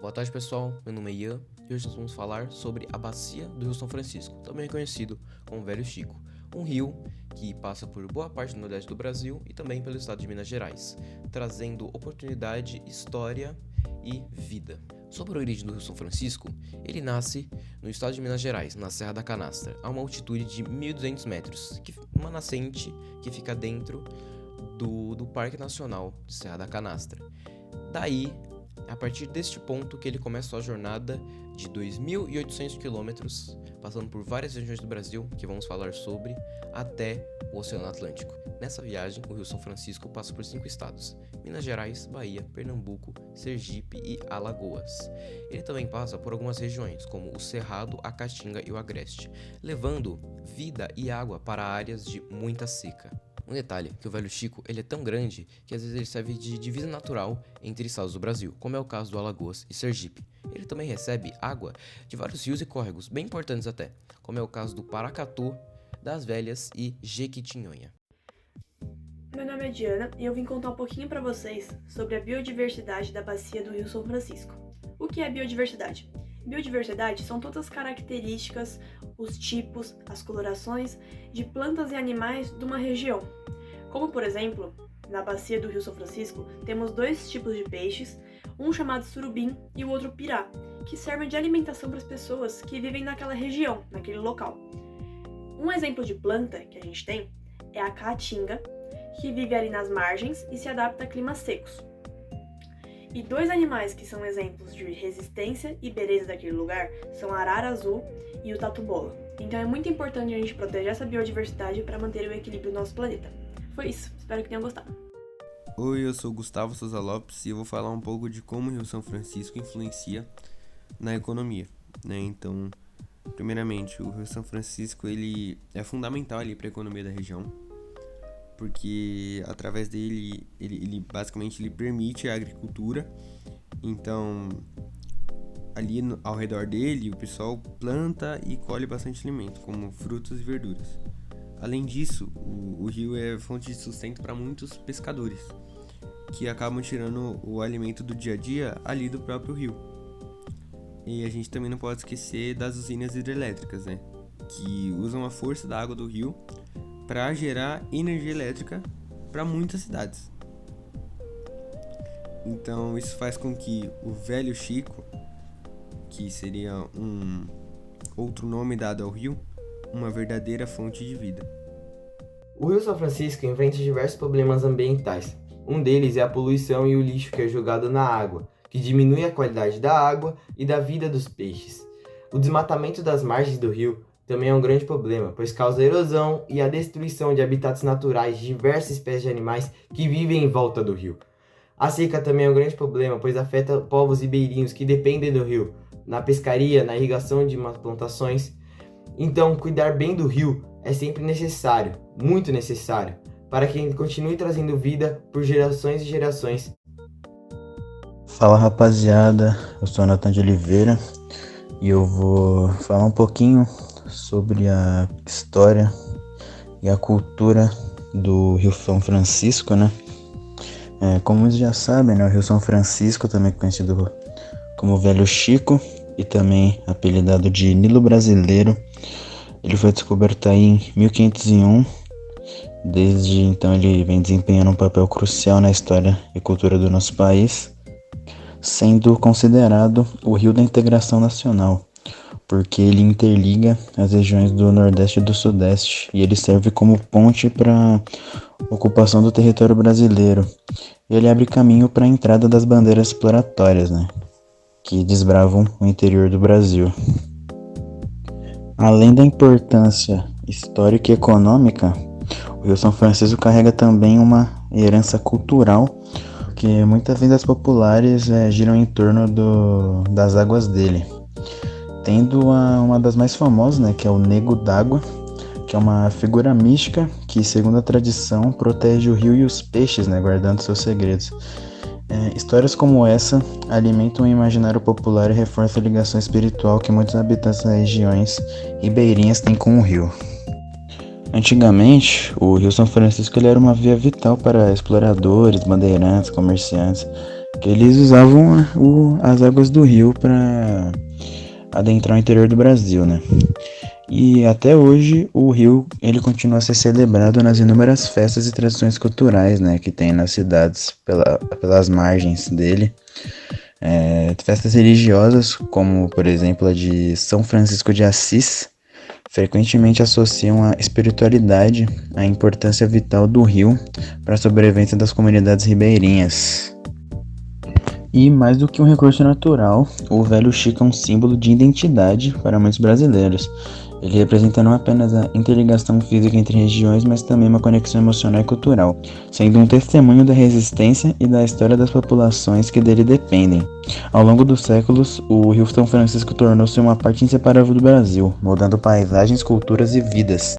Boa tarde, pessoal. Meu nome é Ian e hoje nós vamos falar sobre a Bacia do Rio São Francisco, também conhecido como Velho Chico, um rio que passa por boa parte do nordeste do Brasil e também pelo estado de Minas Gerais, trazendo oportunidade, história e vida. Sobre a origem do Rio São Francisco, ele nasce no estado de Minas Gerais, na Serra da Canastra, a uma altitude de 1.200 metros, uma nascente que fica dentro do Parque Nacional de Serra da Canastra. Daí, a partir deste ponto que ele começa sua jornada de 2.800 quilômetros, passando por várias regiões do Brasil, que vamos falar sobre, até o Oceano Atlântico. Nessa viagem, o Rio São Francisco passa por 5 estados: Minas Gerais, Bahia, Pernambuco, Sergipe e Alagoas. Ele também passa por algumas regiões, como o Cerrado, a Caatinga e o Agreste, levando vida e água para áreas de muita seca. Um detalhe, que o Velho Chico ele é tão grande que às vezes ele serve de divisa natural entre estados do Brasil, como é o caso do Alagoas e Sergipe. Ele também recebe água de vários rios e córregos, bem importantes até, como é o caso do Paracatu, das Velhas e Jequitinhonha. Meu nome é Diana e eu vim contar um pouquinho para vocês sobre a biodiversidade da bacia do Rio São Francisco. O que é biodiversidade? Biodiversidade são todas as características, os tipos, as colorações de plantas e animais de uma região. Como, por exemplo, na bacia do Rio São Francisco, temos 2 tipos de peixes, um chamado surubim e o outro pirá, que servem de alimentação para as pessoas que vivem naquela região, naquele local. Um exemplo de planta que a gente tem é a caatinga, que vive ali nas margens e se adapta a climas secos. E 2 animais que são exemplos de resistência e beleza daquele lugar são a arara azul e o tatu-bola. Então é muito importante a gente proteger essa biodiversidade para manter o equilíbrio do nosso planeta. Foi isso, espero que tenham gostado. Oi, eu sou Gustavo Souza Lopes e eu vou falar um pouco de como o Rio São Francisco influencia na economia, né? Então, primeiramente, o Rio São Francisco ele é fundamental ali para a economia da região, porque através dele ele basicamente ele permite a agricultura. Então ali ao redor dele o pessoal planta e colhe bastante alimento, como frutas e verduras. Além disso, o rio é fonte de sustento para muitos pescadores, que acabam tirando o alimento do dia a dia ali do próprio rio. E a gente também não pode esquecer das usinas hidrelétricas, né, que usam a força da água do rio para gerar energia elétrica para muitas cidades. Então isso faz com que o Velho Chico, que seria um outro nome dado ao rio, uma verdadeira fonte de vida. O Rio São Francisco enfrenta diversos problemas ambientais. Um deles é a poluição e o lixo que é jogado na água, que diminui a qualidade da água e da vida dos peixes. O desmatamento das margens do rio também é um grande problema, pois causa erosão e a destruição de habitats naturais de diversas espécies de animais que vivem em volta do rio. A seca também é um grande problema, pois afeta povos ribeirinhos que dependem do rio, na pescaria, na irrigação de plantações. Então, cuidar bem do rio é sempre necessário, muito necessário, para que ele continue trazendo vida por gerações e gerações. Fala, rapaziada, eu sou Nathan de Oliveira e eu vou falar um pouquinho sobre a história e a cultura do Rio São Francisco, né? Como vocês já sabem, né, o Rio São Francisco, também conhecido como Velho Chico e também apelidado de Nilo Brasileiro, ele foi descoberto aí em 1501. Desde então ele vem desempenhando um papel crucial na história e cultura do nosso país, sendo considerado o rio da integração nacional, porque ele interliga as regiões do Nordeste e do Sudeste e ele serve como ponte para ocupação do território brasileiro. Ele abre caminho para a entrada das bandeiras exploratórias, né, que desbravam o interior do Brasil. Além da importância histórica e econômica, o Rio São Francisco carrega também uma herança cultural, que muitas vendas populares giram em torno das águas dele. Tendo uma das mais famosas, né, que é o Nego d'Água, que é uma figura mística que, segundo a tradição, protege o rio e os peixes, né, guardando seus segredos. Histórias como essa alimentam o imaginário popular e reforçam a ligação espiritual que muitos habitantes das regiões ribeirinhas têm com o rio. Antigamente, o Rio São Francisco ele era uma via vital para exploradores, bandeirantes, comerciantes que eles usavam as águas do rio para adentrar o interior do Brasil, né? E até hoje o rio ele continua a ser celebrado nas inúmeras festas e tradições culturais, né, que tem nas cidades pelas margens dele. Festas religiosas, como por exemplo a de São Francisco de Assis, frequentemente associam a espiritualidade à importância vital do rio para a sobrevivência das comunidades ribeirinhas. E mais do que um recurso natural, o Velho Chico é um símbolo de identidade para muitos brasileiros. Ele representa não apenas a interligação física entre regiões, mas também uma conexão emocional e cultural, sendo um testemunho da resistência e da história das populações que dele dependem. Ao longo dos séculos, o Rio São Francisco tornou-se uma parte inseparável do Brasil, moldando paisagens, culturas e vidas.